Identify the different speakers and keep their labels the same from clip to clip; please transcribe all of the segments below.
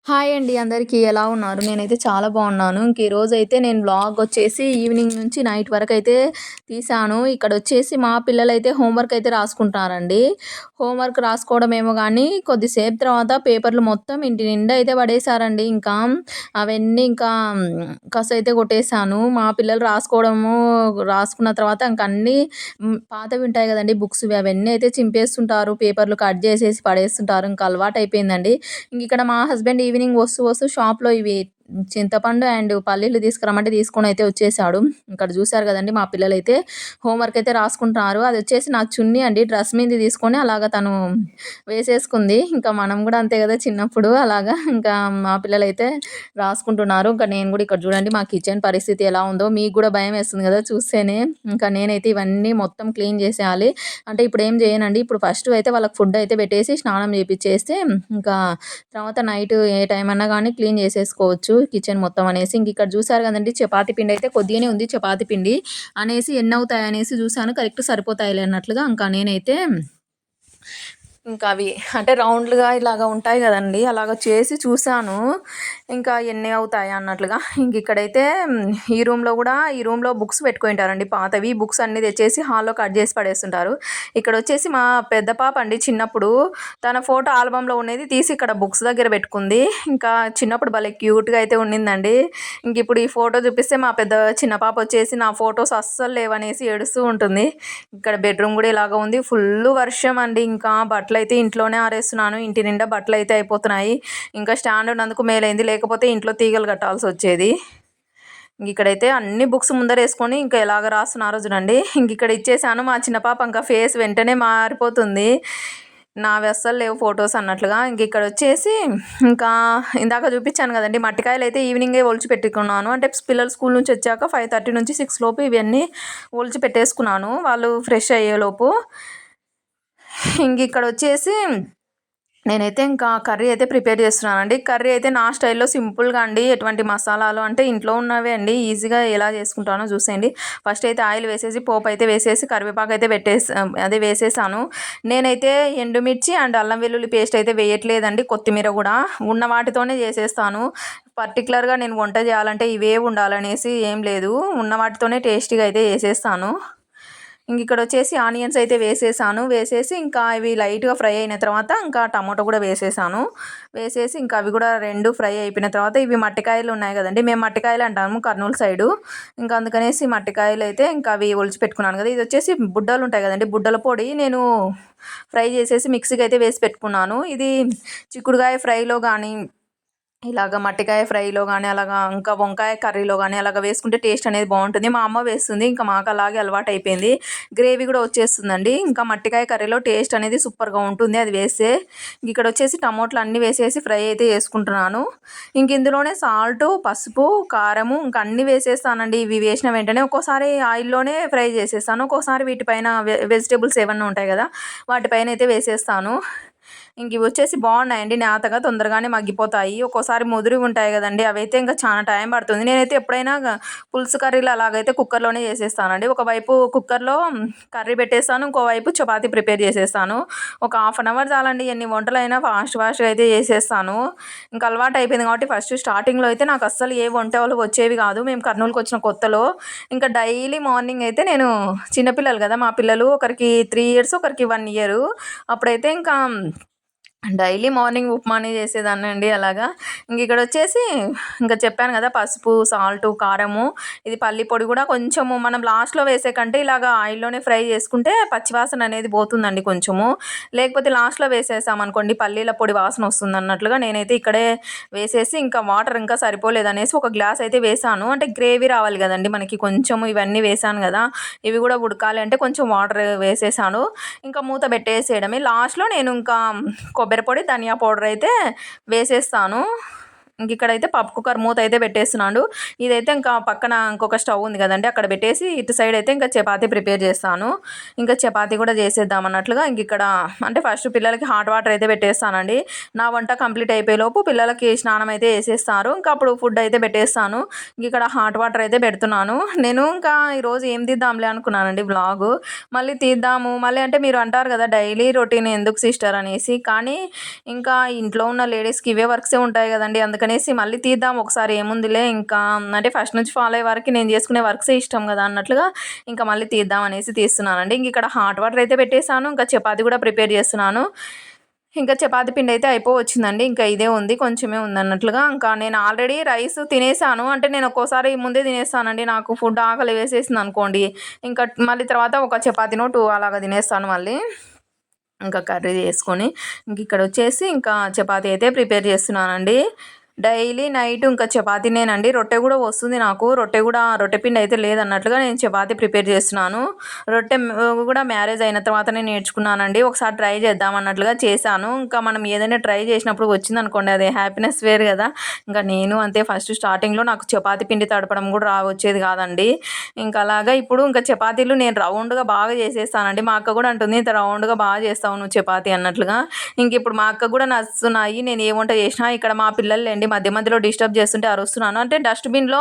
Speaker 1: Hi అండి అందరికీ ఎలా ఉన్నారు? నేనైతే చాలా బాగున్నాను. ఈరోజైతే నేను వ్లాగ్ వచ్చేసి ఈవినింగ్ నుంచి నైట్ వరకైతే తీశాను. ఇక్కడొచ్చేసి మా పిల్లలైతే హోంవర్క్ అయితే రాసుకుంటున్నారండి. హోంవర్క్ రాసుకోవడం ఏమో గానీ కొద్దిసేపు తర్వాత పేపర్లు మొత్తం ఇంటి నిండా అయితే పడేశారండి. అవన్నీ కసైతే కొట్టేశాను. మా పిల్లలు రాసుకున్న తర్వాత అన్నీ పాతవి ఉంటాయి గదండీ బుక్స్‌వి అవన్నీ అయితే చింపేస్తుంటారు. పేపర్లు కట్ జేసేసి పడేస్తుంటారు. అలవాటయిపోయిందండి. ఇక్కడ మా హస్బెండ్ ఈవినింగ్ వస్తూ షాప్‌లో ఇవి చింతపండు అండ్ పల్లీలు తీసుకురమ్మంటే తీసుకొనైతే వచ్చేసాడు. ఇక్కడ చూసారు గదండీ మా పిల్లలైతే హోంవర్క్ అయితే రాసుకుంటున్నారు. అదొచ్చేసి నా చున్నీ అండి. డ్రెస్ మీదది తీసుకొని అలాగా తను వేసేసుకుంది. మనం గూడా అంతే గదా చిన్నప్పుడు అలాగా మా పిల్లలైతే రాసుకుంటున్నారు. నేను గూడా ఇక్కడ చూడండి మా కిచెన్ పరిస్థితి ఎలా ఉందో మీకు గూడా భయమేస్తుంది గదా చూస్తేనే. నేనైతే ఇవన్నీ మొత్తం క్లీన్ చేసేయాలి. అంటే ఇప్పుడేం జేయనండి. ఇప్పుడు ఫస్ట్ అయితే వాళ్ళకి ఫుడ్ అయితే పెట్టేసి స్నానం చేపిచ్చేస్తే ఇంకా తర్వాత నైట్ ఏ టైం అన్నా గానీ క్లీన్ చేసేసుకోవచ్చు కిచెన్ మొత్తం అనేసి. ఇక్కడ చూసారు కదండీ చపాతీ పిండి అయితే కొద్దిగానే ఉంది చపాతీ పిండి అనేసి ఎన్నవుతాయి అనేసి చూసాను. కరెక్ట్ సరిపోతాయిలే అన్నట్లుగా నేనైతే అవి అంటే రౌండ్‌లుగా ఇలాగా ఉంటాయి గదండీ! అలాగా చేసి చూసాను. ఎన్ని అవుతాయా అన్నట్లుగా. ఇక్కడైతే ఈ రూమ్‌లో బుక్స్ పెట్టుకుంటారండి పాతవి. బుక్స్ అన్నీ తెచ్చేసి హాల్‌లో కట్ చేసి పడేస్తుంటారు. ఇక్కడొచ్చేసి మా పెద్ద పాప అండి చిన్నప్పుడు తన ఫోటో ఆల్బమ్‌లో ఉన్నది తీసి ఇక్కడ బుక్స్ దగ్గర పెట్టుకుంది. చిన్నప్పుడు భలే క్యూట్‌గా అయితే ఉండిందండి. ఇప్పుడు ఈ ఫోటో చూపిస్తే మా చిన్న పాప వచ్చేసి నా ఫోటోస్ అస్సలు లేవనేసి ఏడుస్తూ ఉంటుంది. ఇక్కడ బెడ్‌రూమ్ గూడా ఇలాగ ఉంది. ఫుల్లు వర్షం అండి. బట్టలైతే ఇంట్లోనే ఆరేస్తున్నాను. ఇంటి నిండా బట్టలైతే అయిపోతున్నాయి. స్టాండ్ ఉన్నందుకు మేలైంది. లేకపోతే ఇంట్లో తీగలు కట్టాల్సొచ్చేది. ఇక్కడైతే అన్ని బుక్స్ ముందరేసుకొని ఎలాగ రాస్తున్నారో చూడండి. ఇక్కడ ఇచ్చేసాను. మా చిన్న పాప ఫేస్ వెంటనే మారిపోతుంది. నావి అస్సలు లేవు ఫోటోస్ అన్నట్లుగా. ఇక్కడొచ్చేసి ఇందాక చూపించాను కదండీ మట్టికాయలైతే ఈవినింగే ఒలిచి పెట్టుకున్నాను. అంటే పిల్లలు స్కూల్ నుంచి వచ్చాక 5:30 నుంచి 6 లోపు ఇవన్నీ ఒలిచి పెట్టేసుకున్నాను వాళ్ళు ఫ్రెష్ అయ్యేలోపు. ఇక్కడొచ్చేసి నేనైతే కర్రీ అయితే ప్రిపేర్ చేస్తున్నానండి. కర్రీ అయితే నా స్టైల్‌లో సింపుల్‌గా అండి. ఎటువంటి మసాలాలు అంటే ఇంట్లో ఉన్నవే అండి. ఈజీగా ఎలా చేసుకుంటానో చూసేయండి. ఫస్ట్ అయితే ఆయిల్ వేసేసి పోపు అయితే వేసేసి కరివేపాకు అయితే అదే వేసేసాను. నేనైతే ఎండుమిర్చి అండ్ అల్లం వెల్లుల్లి పేస్ట్ అయితే వేయట్లేదండి. కొత్తిమీర కూడా ఉన్న వాటితోనే చేసేస్తాను. పర్టిక్యులర్‌గా నేను వంట చేయాలంటే ఇవే ఉండాలనేసి ఏం లేదు. ఉన్న వాటితోనే టేస్టీగా అయితే చేసేస్తాను. ఇక్కడొచ్చేసి ఆనియన్స్ అయితే వేసేసాను. వేసేసి ఇవి లైట్‌గా ఫ్రై అయిన తర్వాత టమాటో కూడా వేసేసాను. వేసేసి అవి కూడా 2 ఫ్రై అయిపోయిన తర్వాత ఇవి మట్టికాయలు ఉన్నాయి కదండీ! మేము మట్టికాయలు అంటాము కర్నూలు సైడు. అందుకనేసి మట్టికాయలు అయితే అవి ఒలిచి పెట్టుకున్నాను కదా! ఇది వచ్చేసి బుడ్డలు ఉంటాయి కదండీ! బుడ్డల పొడి నేను ఫ్రై చేసేసి మిక్సీకి అయితే వేసి పెట్టుకున్నాను. ఇది చిక్కుడుకాయ ఫ్రైలో కానీ ఇలాగ మట్టికాయ ఫ్రైలో కానీ అలాగా వంకాయ కర్రీలో కానీ అలాగ వేసుకుంటే టేస్ట్ అనేది బాగుంటుంది. మా అమ్మ వేస్తుంది. మాకు అలాగే అలవాటైపోయింది. గ్రేవీ కూడా వచ్చేస్తుందండి. మట్టికాయ కర్రీలో టేస్ట్ అనేది సూపర్‌గా ఉంటుంది అది వేస్తే. ఇక్కడ వచ్చేసి టమోటాలు అన్నీ వేసేసి ఫ్రై అయితే చేసుకుంటున్నాను. ఇందులోనే సాల్టు, పసుపు, కారము అన్నీ వేసేస్తానండి. ఇవి వేసిన వెంటనే ఒక్కోసారి ఆయిల్‌లోనే ఫ్రై చేసేస్తాను. ఒక్కోసారి వీటిపైన వెజిటబుల్స్ ఏమన్నా ఉంటాయి కదా! వాటిపైన అయితే వేసేస్తాను. ఇవి వచ్చేసి బాగున్నాయండి. నేతగా తొందరగానే మగ్గిపోతాయి. ఒక్కోసారి ముదురుగా ఉంటాయి కదండీ! అవైతే చాలా టైం పడుతుంది. నేనైతే ఎప్పుడైనా పులుసు కర్రీలు అలాగైతే కుక్కర్‌లోనే చేసేస్తానండి. ఒకవైపు కుక్కర్‌లో కర్రీ పెట్టేస్తాను. ఇంకోవైపు చపాతీ ప్రిపేర్ చేసేస్తాను. ఒక హాఫ్ అన్ అవర్ చాలండి. ఎన్ని వంటలైనా ఫాస్ట్‌గా అయితే చేసేస్తాను. అలవాటు అయిపోయింది కాబట్టి ఫస్ట్ స్టార్టింగ్‌లో అయితే నాకు అస్సలు ఏ వంటలు వచ్చేవి కాదు. మేము కర్నూలుకి వచ్చిన కొత్తలో డైలీ మార్నింగ్ అయితే నేను చిన్నపిల్లలు కదా! మా పిల్లలు ఒకరికి 3 ఇయర్స్ ఒకరికి 1 ఇయర్. అప్పుడైతే డైలీ మార్నింగ్ ఉప్మానే చేసేదాన్నండి అలాగా. ఇక్కడొచ్చేసి చెప్పాను కదా! పసుపు, సాల్టు, కారము, ఇది పల్లి పొడి కూడా కొంచెము మనం లాస్ట్‌లో వేసే కంటే ఇలాగా ఆయిల్‌లోనే ఫ్రై చేసుకుంటే పచ్చివాసన అనేది పోతుందండి కొంచెము. లేకపోతే లాస్ట్‌లో వేసేసామనుకోండి పల్లీల పొడి వాసన వస్తుందన్నట్లుగా నేనైతే ఇక్కడే వేసేసి వాటర్ సరిపోలేదనేసి ఒక గ్లాస్ అయితే వేసాను. అంటే గ్రేవీ రావాలి కదండీ మనకి కొంచెము ఇవన్నీ వేసాను కదా! ఇవి కూడా ఉడకాలి అంటే కొంచెం వాటర్ వేసేసాను. మూత పెట్టేసేయడమే. లాస్ట్‌లో నేను కొబ్బరి పొడి, ధనియా పౌడర్ అయితే వేసేస్తాను. ఇంక ఇక్కడైతే పప్పు కుక్కర్ మూత అయితే పెట్టేస్తున్నాడు. ఇదైతే ఇంకా పక్కన ఇంకొక స్టవ్ ఉంది కదండి, అక్కడ పెట్టేసి ఇటు సైడ్ అయితే ఇంకా చపాతీ ప్రిపేర్ చేస్తాను. ఇంకా చపాతీ కూడా చేసేద్దాం అన్నట్లుగా ఇంక ఇక్కడ అంటే ఫస్ట్ పిల్లలకి హాట్ వాటర్ అయితే పెట్టేస్తానండి. నా వంట కంప్లీట్ అయిపోయేలోపు పిల్లలకి స్నానం అయితే వేసేస్తారు. ఇంకా అప్పుడు ఫుడ్ అయితే పెట్టేస్తాను. ఇక్కడ హాట్ వాటర్ అయితే పెడుతున్నాను. నేను ఇంకా ఈరోజు ఏం తీద్దాంలే అనుకున్నానండి వ్లాగు. మళ్ళీ తీద్దాము మళ్ళీ అంటే మీరు అంటారు కదా డైలీ రొటీన్ ఎందుకు సిస్టర్ అనేసి. కానీ ఇంకా ఇంట్లో ఉన్న లేడీస్కి ఇవే వర్క్సే ఉంటాయి కదండి, అందుకనేసి మళ్ళీ తీద్దాం ఒకసారి ఏముందిలే ఇంకా అంటే ఫస్ట్ నుంచి ఫాలో అయ్యే వరకు నేను చేసుకునే వర్క్సే ఇష్టం కదా అన్నట్లుగా ఇంకా మళ్ళీ తీద్దాం అనేసి తీస్తున్నానండి. ఇంక ఇక్కడ హాట్ వాటర్ అయితే పెట్టేశాను. ఇంకా చపాతీ కూడా ప్రిపేర్ చేస్తున్నాను. ఇంకా చపాతీ పిండి అయితే అయిపోవచ్చిందండి. ఇంకా ఇదే ఉంది, కొంచెమే ఉంది అన్నట్లుగా. ఇంకా నేను ఆల్రెడీ రైస్ తినేసాను. అంటే నేను ఒక్కోసారి ముందే తినేస్తానండి, నాకు ఫుడ్ ఆకలి వేసేసింది అనుకోండి, ఇంకా మళ్ళీ తర్వాత ఒక చపాతీనో 2 అలాగా తినేస్తాను మళ్ళీ. ఇంకా కర్రీ చేసుకొని ఇంక ఇక్కడ వచ్చేసి ఇంకా చపాతీ అయితే ప్రిపేర్ చేస్తున్నానండి. డైలీ నైట్ ఇంకా చపాతీనేనండి. రొట్టె కూడా వస్తుంది నాకు, రొట్టె పిండి అయితే లేదన్నట్లుగా నేను చపాతీ ప్రిపేర్ చేస్తున్నాను. రొట్టె కూడా మ్యారేజ్ అయిన తర్వాతనే నేర్చుకున్నానండి. ఒకసారి ట్రై చేద్దాం అన్నట్లుగా చేశాను. ఇంకా మనం ఏదైనా ట్రై చేసినప్పుడు వచ్చిందనుకోండి, అది హ్యాపీనెస్ వేరు కదా. ఇంకా నేను అంతే, ఫస్ట్ స్టార్టింగ్లో నాకు చపాతీ పిండి తడపడం కూడా వచ్చేది కాదండి. ఇంకా అలాగా ఇప్పుడు ఇంకా చపాతీలు నేను రౌండ్గా బాగా చేసేస్తానండి. మా అక్క కూడా అంటుంది, ఇంత రౌండ్గా బాగా చేస్తావు నువ్వు చపాతీ అన్నట్లుగా. ఇంక ఇప్పుడు మా అక్క కూడా నచ్చుతున్నాయి నేను ఏ వంట చేసినా. ఇక్కడ మా పిల్లలు అండి మధ్య మధ్యలో డిస్టర్బ్ చేస్తుంటే అరుస్తున్నాను. అంటే డస్ట్బిన్లో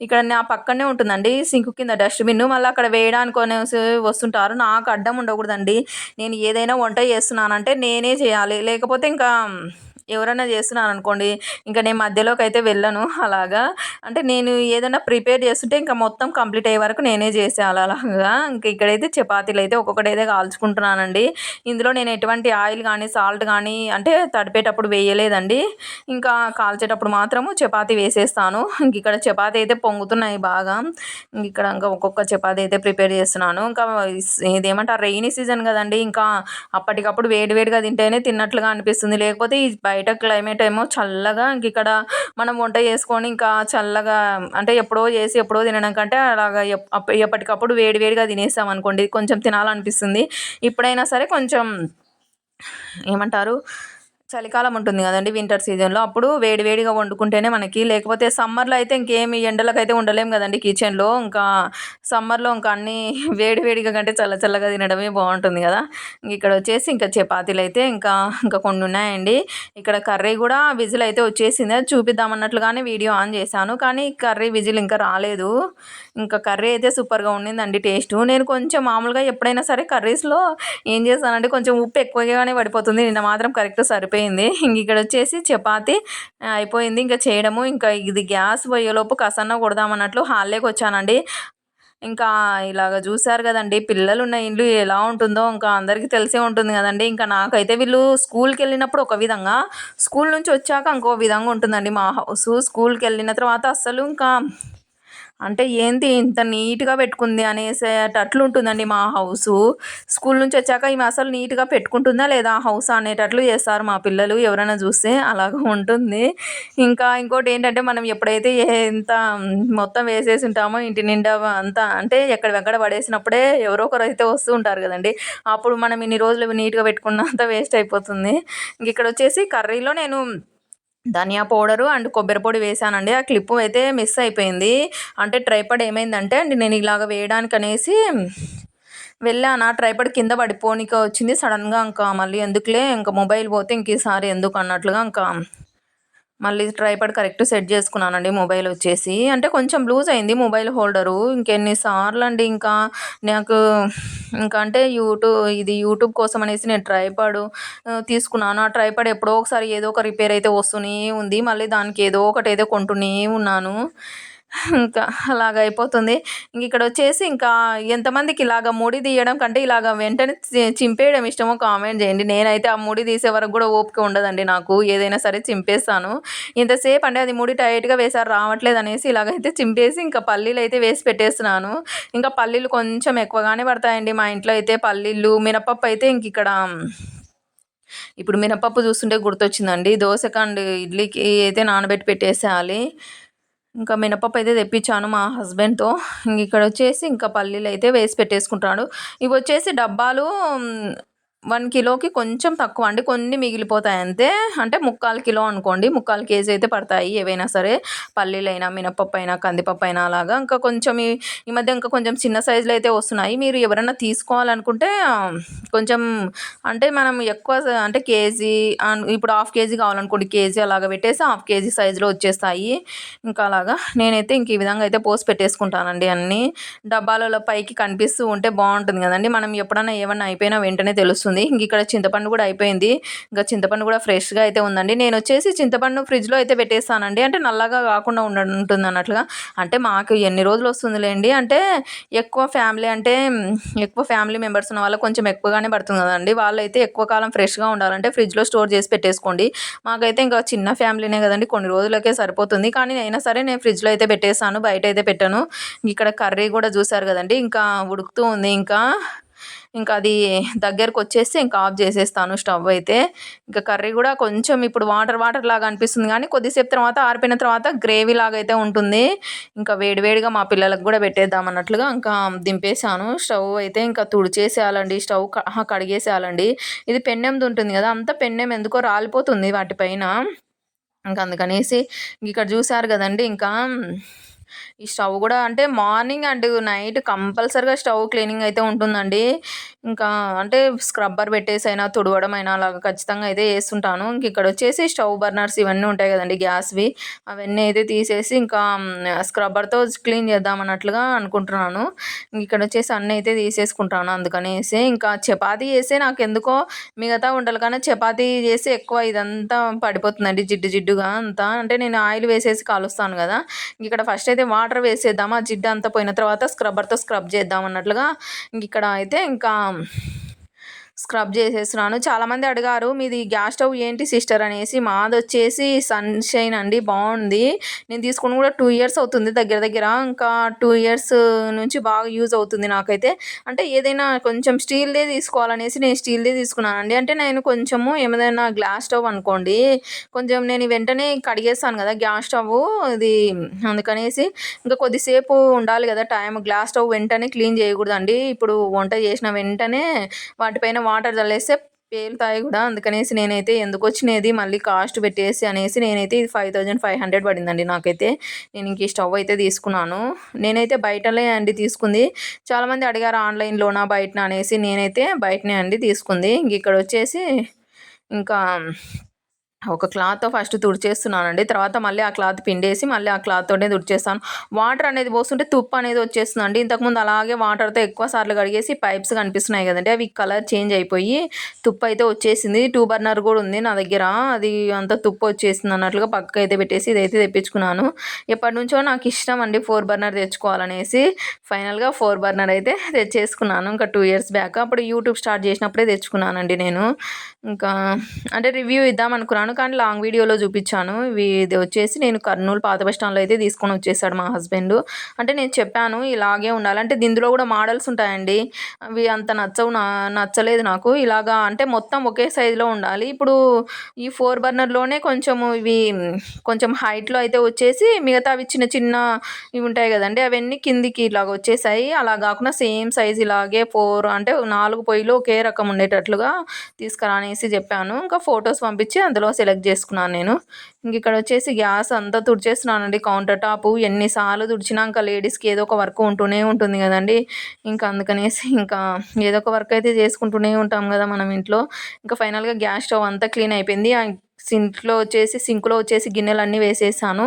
Speaker 1: ఇక్కడ నా పక్కనే ఉంటుందండి సింక్ కింద డస్ట్బిన్, మళ్ళీ అక్కడ వేయడానికి అనేసి వస్తుంటారు. నాకు అడ్డం ఉండకూడదండి. నేను ఏదైనా వంట చేస్తున్నానంటే నేనే చేయాలి, లేకపోతే ఇంకా ఎవరైనా చేస్తున్నారు అనుకోండి ఇంకా నేను మధ్యలోకి అయితే వెళ్ళను. అలాగా అంటే నేను ఏదైనా ప్రిపేర్ చేస్తుంటే ఇంకా మొత్తం కంప్లీట్ అయ్యే వరకు నేనే చేసేయాలి అలాగా. ఇంక ఇక్కడైతే చపాతీలు అయితే ఒక్కొక్కటైతే కాల్చుకుంటున్నానండి. ఇందులో నేను ఎటువంటి ఆయిల్ కానీ సాల్ట్ కానీ అంటే తడిపేటప్పుడు వేయలేదండి. ఇంకా కాల్చేటప్పుడు మాత్రము చపాతీ వేసేస్తాను. ఇంక ఇక్కడ చపాతీ అయితే పొంగుతున్నాయి బాగా. ఇంక ఇక్కడ ఇంకా ఒక్కొక్క చపాతీ అయితే ప్రిపేర్ చేస్తున్నాను. ఇంకా ఇదేమంటారు రెయినీ సీజన్ కదండి, ఇంకా అప్పటికప్పుడు వేడివేడిగా తింటేనే తిన్నట్లుగా అనిపిస్తుంది. లేకపోతే ఈ బయట క్లైమేట్ ఏమో చల్లగా, ఇంక ఇక్కడ మనం వంట చేసుకొని ఇంకా చల్లగా అంటే ఎప్పుడో చేసి ఎప్పుడో తినడం కంటే అలాగా ఎప్పటికప్పుడు వేడివేడిగా తినేసాం అనుకోండి కొంచెం తినాలనిపిస్తుంది. ఇప్పుడైనా సరే కొంచెం ఏమంటారు చలికాలం ఉంటుంది కదండి వింటర్ సీజన్లో, అప్పుడు వేడివేడిగా వండుకుంటేనే మనకి, లేకపోతే సమ్మర్లో అయితే ఇంకేమి ఎండలకైతే ఉండలేం కదండి కిచెన్లో. ఇంకా సమ్మర్లో ఇంకా అన్నీ వేడివేడిగా కంటే చల్లగా తినడమే బాగుంటుంది కదా. ఇక్కడ వచ్చేసి ఇంకా చపాతీలు అయితే ఇంకా కొన్ని ఉన్నాయండి. ఇక్కడ కర్రీ కూడా విజిల్ అయితే వచ్చేసింది, అది చూపిద్దామన్నట్లుగానే వీడియో ఆన్ చేశాను, కానీ కర్రీ విజిల్ ఇంకా రాలేదు. ఇంకా కర్రీ అయితే సూపర్గా ఉండిందండి టేస్ట్. నేను కొంచెం మామూలుగా ఎప్పుడైనా సరే కర్రీస్లో ఏం చేస్తానంటే కొంచెం ఉప్పు ఎక్కువగానే పడిపోతుంది, నిన్న మాత్రం కరెక్ట్ సరిపోయింది. ఇంక ఇక్కడ వచ్చేసి చపాతీ అయిపోయింది ఇంకా చేయడము. ఇంకా ఇది గ్యాస్ పోయేలోపు కసన్న కొడదామన్నట్లు హాల్లోకి వచ్చానండి. ఇంకా ఇలాగ చూసారు కదండి, పిల్లలు ఉన్న ఇల్లు ఎలా ఉంటుందో ఇంకా అందరికీ తెలిసే ఉంటుంది కదండి. ఇంకా నాకైతే వీళ్ళు స్కూల్కి వెళ్ళినప్పుడు ఒక విధంగా, స్కూల్ నుంచి వచ్చాక ఇంకో విధంగా ఉంటుందండి మా హౌస్. స్కూల్కి వెళ్ళిన తర్వాత అస్సలు ఇంకా అంటే ఏంటి ఇంత నీట్గా పెట్టుకుంది అనేసేటట్లు ఉంటుందండి మా హౌసు. స్కూల్ నుంచి వచ్చాక ఈమె అసలు నీట్గా పెట్టుకుంటుందా లేదా హౌస్ అనేటట్లు చేస్తారు మా పిల్లలు ఎవరైనా చూస్తే, అలాగ ఉంటుంది. ఇంకా ఇంకోటి ఏంటంటే మనం ఎప్పుడైతే ఎంత మొత్తం వేసేసి ఉంటామో ఇంటి నిండా అంతా అంటే ఎక్కడ పడేసినప్పుడే ఎవరో ఒకరు అయితే వస్తూ ఉంటారు కదండి, అప్పుడు మనం ఇన్ని రోజులు నీట్గా పెట్టుకున్నంత వేస్ట్ అయిపోతుంది. ఇక్కడ వచ్చేసి కర్రీలో నేను ధనియా పౌడరు అండ్ కొబ్బరి పొడి వేసానండి. ఆ క్లిప్పు అయితే మిస్ అయిపోయింది. అంటే ట్రైపాడ్ ఏమైందంటే అండి, నేను ఇలాగ వేయడానికి అనేసి వెళ్ళాను, ఆ ట్రైపాడ్ కింద పడిపోనిక వచ్చింది సడన్గా. ఇంకా మళ్ళీ ఎందుకులే ఇంకా మొబైల్ పోతే ఇంక ఈసారి ఎందుకు అన్నట్లుగా ఇంకా మళ్ళీ ట్రైపాడ్ కరెక్ట్ సెట్ చేసుకున్నానండి. మొబైల్ వచ్చేసి అంటే కొంచెం లూజ్ అయింది మొబైల్ హోల్డరు. ఇంకెన్నిసార్లు అండి ఇంకా నాకు ఇంకా అంటే యూట్యూబ్ కోసం అనేసి నేను ట్రైపాడ్ తీసుకున్నాను. ఆ ట్రైపాడ్ ఎప్పుడో ఒకసారి ఏదో ఒక రిపేర్ అయితే వస్తూనే ఉంది, మళ్ళీ దానికి ఏదో ఒకటి అయితే కొంటూనే ఉన్నాను. ఇంకా అలాగ అయిపోతుంది. ఇంక ఇక్కడ వచ్చేసి ఇంకా ఎంతమందికి ఇలాగ ముడి తీయడం కంటే ఇలాగ వెంటనే చింపేయడం ఇష్టమో కామెంట్ చేయండి. నేనైతే ఆ ముడి తీసే వరకు కూడా ఓపిక ఉండదండి నాకు, ఏదైనా సరే చింపేస్తాను. ఇంతసేపు అంటే అది ముడి టైట్గా వేసారు రావట్లేదు అనేసి ఇలాగైతే చింపేసి ఇంకా పల్లీలు అయితే వేసి పెట్టేస్తున్నాను. ఇంకా పల్లీలు కొంచెం ఎక్కువగానే పడతాయండి మా ఇంట్లో అయితే. పల్లీలు మినపప్పు అయితే ఇంక ఇక్కడ ఇప్పుడు మినపప్పు చూస్తుంటే గుర్తొచ్చిందండి, దోశకు అండ్ ఇడ్లీకి అయితే నానబెట్టి పెట్టేసేయాలి. ఇంకా మినపప్పు అయితే తెప్పించాను మా హస్బెండ్తో. ఇక్కడ వచ్చేసి ఇంకా పల్లీలు అయితే వేసి పెట్టేసుకుంటాడు. ఇవి వచ్చేసి డబ్బాలు 1 కిలోకి కొంచెం తక్కువ అండి. కొన్ని మిగిలిపోతాయి అంతే. అంటే 3/4 కిలో అనుకోండి. 3/4 కేజీ అయితే పడతాయి ఏవైనా సరే. పల్లీలైనా, మినపప్పైనా, కందిపప్పైనా అలాగా. ఇంకా కొంచెం ఈ మధ్య ఇంకా కొంచెం చిన్న సైజులో అయితే వస్తున్నాయి. మీరు ఎవరైనా తీసుకోవాలనుకుంటే కొంచెం అంటే మనం ఎక్కువ అంటే కేజీ ఇప్పుడు హాఫ్ కేజీ కావాలనుకోండి, కేజీ అలాగా పెట్టేసి హాఫ్ కేజీ సైజులో వచ్చేస్తాయి. ఇంకా అలాగా నేనైతే ఇంక ఈ విధంగా అయితే పోసి పెట్టేసుకుంటానండి అన్నీ. డబ్బాలలో పైకి కనిపిస్తూ ఉంటే బాగుంటుంది కదండి. మనం ఎప్పుడన్నా ఏమన్నా అయిపోయినా వెంటనే తెలుస్తుంది. ఇంక ఇక్కడ చింతపండు కూడా అయిపోయింది. ఇంకా చింతపండు కూడా ఫ్రెష్గా అయితే ఉందండి. నేను వచ్చేసి చింతపండు ఫ్రిడ్జ్లో అయితే పెట్టేస్తానండి. అంటే నల్లగా కాకుండా ఉంటుంది అన్నట్లుగా. అంటే మాకు ఎన్ని రోజులు వస్తుందిలేండి. అంటే ఎక్కువ ఫ్యామిలీ మెంబర్స్ ఉన్న వాళ్ళకి కొంచెం ఎక్కువగానే పడుతుంది కదండి. వాళ్ళైతే ఎక్కువ కాలం ఫ్రెష్గా ఉండాలంటే ఫ్రిడ్జ్లో స్టోర్ చేసి పెట్టేసుకోండి. మాకైతే ఇంకా చిన్న ఫ్యామిలీనే కదండి, కొన్ని రోజులకే సరిపోతుంది. కానీ అయినా సరే నేను ఫ్రిడ్జ్లో అయితే పెట్టేస్తాను, బయట అయితే పెట్టాను. ఇక్కడ కర్రీ కూడా చూసారు కదండి, ఇంకా ఉడుకుతూ ఉంది. ఇంకా అది దగ్గరకు వచ్చేసి ఇంకా ఆఫ్ చేసేస్తాను స్టవ్ అయితే. ఇంకా కర్రీ కూడా కొంచెం ఇప్పుడు వాటర్ వాటర్ లాగా అనిపిస్తుంది, కానీ కొద్దిసేపు తర్వాత ఆరిపోయిన తర్వాత గ్రేవీ లాగా అయితే ఉంటుంది. ఇంకా వేడివేడిగా మా పిల్లలకు కూడా పెట్టేద్దాం అన్నట్లుగా ఇంకా దింపేసాను. స్టవ్ అయితే ఇంకా తుడిచేసేయాలండి, స్టవ్ కడిగేసేయాలండి. ఇది పెన్నెంది ఉంటుంది కదా, అంత పెన్నెం ఎందుకో రాలిపోతుంది వాటిపైన. ఇంకా అందుకనేసి ఇక్కడ చూసారు కదండి, ఇంకా ఈ స్టవ్ కూడా అంటే మార్నింగ్ అండ్ నైట్ కంపల్సరిగా స్టవ్ క్లీనింగ్ అయితే ఉంటుందండి. ఇంకా అంటే స్క్రబ్బర్ పెట్టేసైనా తుడవడం అయినా అలాగా ఖచ్చితంగా అయితే చేస్తుంటాను. ఇంక ఇక్కడ వచ్చేసి స్టవ్ బర్నర్స్ ఇవన్నీ ఉంటాయి కదండి, గ్యాస్వి, అవన్నీ అయితే తీసేసి ఇంకా స్క్రబ్బర్తో క్లీన్ చేద్దాం అన్నట్లుగా అనుకుంటున్నాను. ఇక్కడ వచ్చేసి అన్నీ అయితే తీసేసుకుంటాను. అందుకనేసి ఇంకా చపాతీ చేస్తే నాకు ఎందుకో మిగతా వంటల కన్నా చపాతీ చేస్తే ఎక్కువ ఇదంతా పడిపోతుందండి, జిడ్డు జిడ్డుగా అంతా. అంటే నేను ఆయిల్ వేసేసి కాలుస్తాను కదా. ఇక్కడ ఫస్ట్ అయితే వాటర్ వేసేద్దాం, ఆ జిడ్డు అంతా పోయిన తర్వాత స్క్రబ్బర్తో స్క్రబ్ చేద్దాం అన్నట్లుగా ఇక్కడ అయితే ఇంకా స్క్రబ్ చేసేస్తున్నాను. చాలామంది అడిగారు, మీది గ్యాస్ స్టవ్ ఏంటి సిస్టర్ అనేసి. మాది వచ్చేసి సన్షైన్ అండి, బాగుంది. నేను తీసుకుని కూడా 2 ఇయర్స్ అవుతుంది దగ్గర దగ్గర. ఇంకా 2 ఇయర్స్ నుంచి బాగా యూజ్ అవుతుంది నాకైతే. అంటే ఏదైనా కొంచెం స్టీల్దే తీసుకోవాలనేసి నేను స్టీల్దే తీసుకున్నానండి. అంటే నేను కొంచెము ఏదైనా గ్లాస్ స్టవ్ అనుకోండి, కొంచెం నేను వెంటనే కడిగేస్తాను కదా గ్యాస్ స్టవ్ ఇది, అందుకనేసి ఇంకా కొద్దిసేపు ఉండాలి కదా టైం. గ్లాస్ స్టవ్ వెంటనే క్లీన్ చేయకూడదండి. ఇప్పుడు వంట చేసిన వెంటనే వాటిపైన వాటర్ చల్లేస్తే పేలుతాయి కూడా. అందుకనేసి నేనైతే ఎందుకు వచ్చినది మళ్ళీ కాస్ట్ పెట్టేసి అనేసి నేనైతే ఇది 5500 పడిందండి నాకైతే. నేను ఇంక ఈ స్టవ్ అయితే తీసుకున్నాను. నేనైతే బయటలే అండి తీసుకుంది. చాలామంది అడిగారు ఆన్లైన్లోనా బయటనా అనేసి. నేనైతే బయటనే అండి తీసుకుంది. ఇంక ఇక్కడ వచ్చేసి ఇంకా ఒక క్లాత్తో ఫస్ట్ తుడిచేస్తున్నానండి. తర్వాత మళ్ళీ ఆ క్లాత్ పిండేసి మళ్ళీ ఆ క్లాత్తోనే తుడిచేస్తాను. వాటర్ అనేది పోస్తుంటే తుప్పు అనేది వచ్చేస్తుందండి. ఇంతకుముందు అలాగే వాటర్తో ఎక్కువ సార్లు కడిగేసి పైప్స్ కనిపిస్తున్నాయి కదండి, అవి కలర్ చేంజ్ అయిపోయి తుప్పు అయితే వచ్చేసింది. 2 బర్నర్ కూడా ఉంది నా దగ్గర, అది అంత తుప్పు వచ్చేసింది అన్నట్లుగా పక్కకు అయితే పెట్టేసి ఇదైతే తెప్పించుకున్నాను. ఎప్పటి నుంచో నాకు ఇష్టం అండి 4 బర్నర్ తెచ్చుకోవాలనేసి. ఫైనల్గా 4 బర్నర్ అయితే తెచ్చేసుకున్నాను. ఇంకా 2 ఇయర్స్ బ్యాక్ అప్పుడు యూట్యూబ్ స్టార్ట్ చేసినప్పుడే తెచ్చుకున్నానండి నేను. ఇంకా అంటే రివ్యూ ఇద్దాం అనుకున్నాను, కానీ లాంగ్ వీడియోలో చూపించాను. ఇది వచ్చేసి నేను కర్నూలు పాత బస్ స్టాండ్లో అయితే తీసుకొని వచ్చేసాడు మా హస్బెండ్. అంటే నేను చెప్పాను ఇలాగే ఉండాలి, అంటే ఇందులో కూడా మోడల్స్ ఉంటాయండి, అవి అంత నచ్చలేదు నాకు. ఇలాగా అంటే మొత్తం ఒకే సైజులో ఉండాలి. ఇప్పుడు ఈ 4 బర్నర్లోనే కొంచెం హైట్లో అయితే వచ్చేసి మిగతా అవి చిన్న చిన్న ఇవి ఉంటాయి కదండి, అవన్నీ కిందికి ఇలాగ వచ్చేసాయి. అలా కాకుండా సేమ్ సైజ్ ఇలాగే 4 అంటే 4 పొయ్యిలు ఒకే రకం ఉండేటట్లుగా తీసుకురా అనేసి చెప్పాను. ఇంకా ఫొటోస్ పంపించి అందులో సెలెక్ట్ చేసుకున్నాను నేను. ఇంక ఇక్కడ వచ్చేసి గ్యాస్ అంతా తుడిచేస్తున్నానండి, కౌంటర్ టాప్. ఎన్నిసార్లు తుడిచినాక లేడీస్కి ఏదో ఒక వర్క్ ఉంటూనే ఉంటుంది కదండి. ఇంకా అందుకనేసి ఇంకా ఏదో ఒక వర్క్ అయితే చేసుకుంటూనే ఉంటాం కదా మనం ఇంట్లో. ఇంకా ఫైనల్గా గ్యాస్ స్టవ్ అంతా క్లీన్ అయిపోయింది. సింక్లో వచ్చేసి గిన్నెలన్నీ వేసేసాను.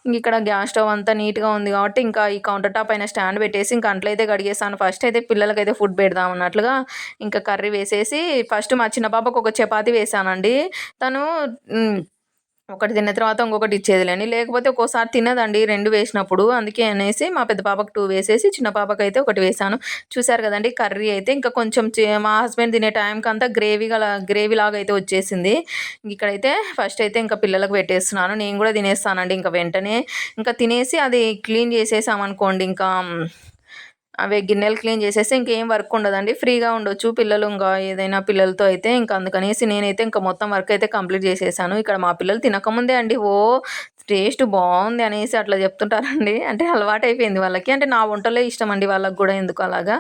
Speaker 1: ఇంక ఇక్కడ గ్యాస్ స్టవ్ అంతా నీట్గా ఉంది కాబట్టి ఇంకా ఈ కౌంటర్ టాప్ పైన స్టాండ్ పెట్టేసి ఇంకా అంట్లో అయితే కడిగేసాను. ఫస్ట్ అయితే పిల్లలకైతే ఫుడ్ పెడదాం అన్నట్లుగా ఇంకా కర్రీ వేసేసి ఫస్ట్ మా చిన్న పాపకు ఒక చపాతీ వేసానండి. తను ఒకటి తిన్న తర్వాత ఇంకొకటి ఇచ్చేదిలేండి, లేకపోతే ఒక్కోసారి తినదండి 2 వేసినప్పుడు. అందుకే అనేసి మా పెద్ద పాపకు 2 వేసేసి చిన్న పాపకు అయితే ఒకటి వేసాను. చూసారు కదండి కర్రీ అయితే ఇంకా కొంచెం మా హస్బెండ్ తినే టైంకి అంతా గ్రేవీ లాగా అయితే వచ్చేసింది. ఇక్కడైతే ఫస్ట్ అయితే ఇంకా పిల్లలకు పెట్టేస్తున్నాను, నేను కూడా తినేస్తానండి ఇంకా వెంటనే. ఇంకా తినేసి అది క్లీన్ చేసేసామనుకోండి, ఇంకా అవి గిన్నెలు క్లీన్ చేసేస్తే ఇంకేం వర్క్ ఉండదండి, ఫ్రీగా ఉండొచ్చు పిల్లలు ఇంకా ఏదైనా పిల్లలతో అయితే. ఇంకా అందుకనేసి నేనైతే ఇంకా మొత్తం వర్క్ అయితే కంప్లీట్ చేసేసాను. ఇక్కడ మా పిల్లలు తినకముందే అండి టేస్ట్ బాగుంది అనేసి అట్లా చెప్తుంటారండి. అంటే అలవాటైపోయింది వాళ్ళకి. అంటే నా వంటలే ఇష్టమండి వాళ్ళకి గూడా ఎందుకో అలాగా.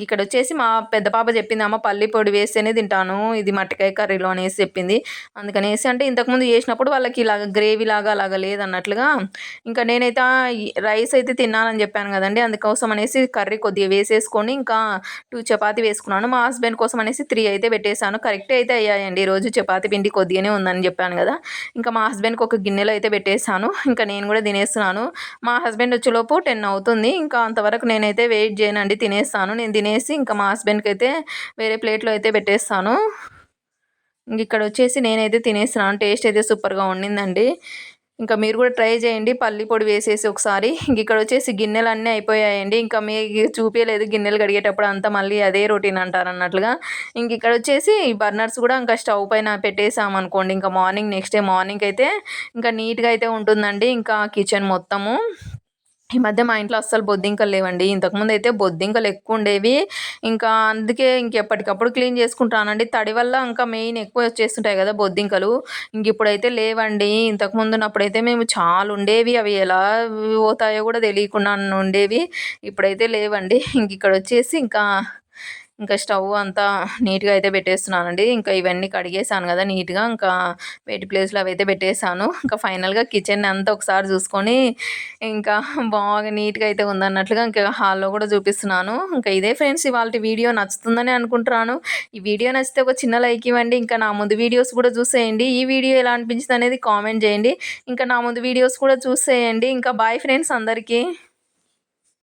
Speaker 1: ఇక్కడొచ్చేసి మా పెద్ద పాప చెప్పింది, "అమ్మ పల్లి పొడి వేస్తేనే తింటాను ఇది మట్టికాయ కర్రీలో" అనేసి చెప్పింది. అందుకనేసి అంటే ఇంతకుముందు చేసినప్పుడు వాళ్ళకి ఇలాగ గ్రేవీలాగా అలాగా లేదన్నట్లుగా ఇంకా నేనైతే ఈ రైస్ అయితే తిన్నానని చెప్పాను కదండీ! అందుకోసం అనేసి కర్రీ కొద్దిగా వేసేసుకొని ఇంకా 2 చపాతీ వేసుకున్నాను. మా హస్బెండ్ కోసం అనేసి 3 అయితే పెట్టేసాను. కరెక్టే అయితే అయ్యాయండి. ఈరోజు చపాతీ పిండి కొద్దిగానే ఉందని చెప్పాను కదా! ఇంకా మా హస్బెండ్‌కి ఒక గిన్నెలో అయితే పెట్టేసాను. ఇంకా నేను కూడా తినేస్తున్నాను. మా హస్బెండ్ వచ్చేలోపు 10 అవుతుంది. ఇంకా అంతవరకు నేనైతే వెయిట్ చేయనండి. తినేస్తాను. నేను తినేసి ఇంకా మా హస్బెండ్‌కైతే వేరే ప్లేట్‌లో అయితే పెట్టేస్తాను. ఇంగిక్కడొచ్చేసి నేనైతే తినేస్తున్నాను. టేస్ట్ అయితే సూపర్‌గా ఉండిందండి. ఇంకా మీరు కూడా ట్రై చేయండి. పల్లి పొడి వేసేసి ఒకసారి. ఇంగిక్కడొచ్చేసి గిన్నెలన్నీ అయిపోయాయండి. ఇంకా మీకు చూపియలేదు గిన్నెలు కడిగేటప్పుడు అంతా మళ్ళీ అదే రొటీన్ అంటారన్నట్లుగా. ఇంగిక్కడొచ్చేసి బర్నర్స్ కూడా ఇంకా స్టవ్ పైన పెట్టేసామనుకోండి. ఇంకా మార్నింగ్ నెక్స్ట్ డే మార్నింగ్‌కైతే ఇంకా నీట్‌గా అయితే ఉంటుందండి. ఇంకా కిచెన్ మొత్తము. ఈ మధ్య మా ఇంట్లో అస్సలు బొద్దింకలు లేవండి. ఇంతకుముందయితే బొద్దింకలు ఎక్కువుండేవి. ఇంకా అందుకే ఇంకెప్పటికప్పుడు క్లీన్ చేసుకుంటానండి. తడి వల్ల ఇంకా మెయిన్ ఎక్కువ వచ్చేస్తుంటాయి గదా బొద్దింకలు. ఇంకిప్పుడైతే లేవండి. ఇంతకుముందున్నప్పుడైతే మేము చాలుండేవి. అవి ఎలా పోతాయో గూడా తెలియకుండా ఉండేవి. ఇప్పుడైతే లేవండి. ఇంకిక్కడొచ్చేసి ఇంకా స్టవ్ అంతా నీట్‌గా అయితే పెట్టేస్తున్నానండి. ఇంకా ఇవన్నీ కడిగేసాను గదా నీట్‌గా. ఇంకా వేటి ప్లేస్‌లో అవైతే పెట్టేసాను. ఇంకా ఫైనల్‌గా కిచెన్ అంతా ఒకసారి చూసుకొని ఇంకా బాగా నీట్‌గా అయితే ఉందన్నట్లుగా ఇంకా హాల్‌లో గూడా చూపిస్తున్నాను. ఇంకా ఇదే ఫ్రెండ్స్ ఇవాల్టి వీడియో నచ్చుతుందని అనుకుంటున్నాను. ఈ వీడియో నచ్చితే ఒక చిన్న లైక్ ఇవ్వండి. ఇంకా నా ముందు వీడియోస్ కూడా చూసేయండి. ఈ వీడియో ఎలా అనిపించిందనేది కామెంట్ చేయండి. ఇంకా నా ముందు వీడియోస్ కూడా చూసేయండి. ఇంకా బాయ్ ఫ్రెండ్స్ అందరికీ.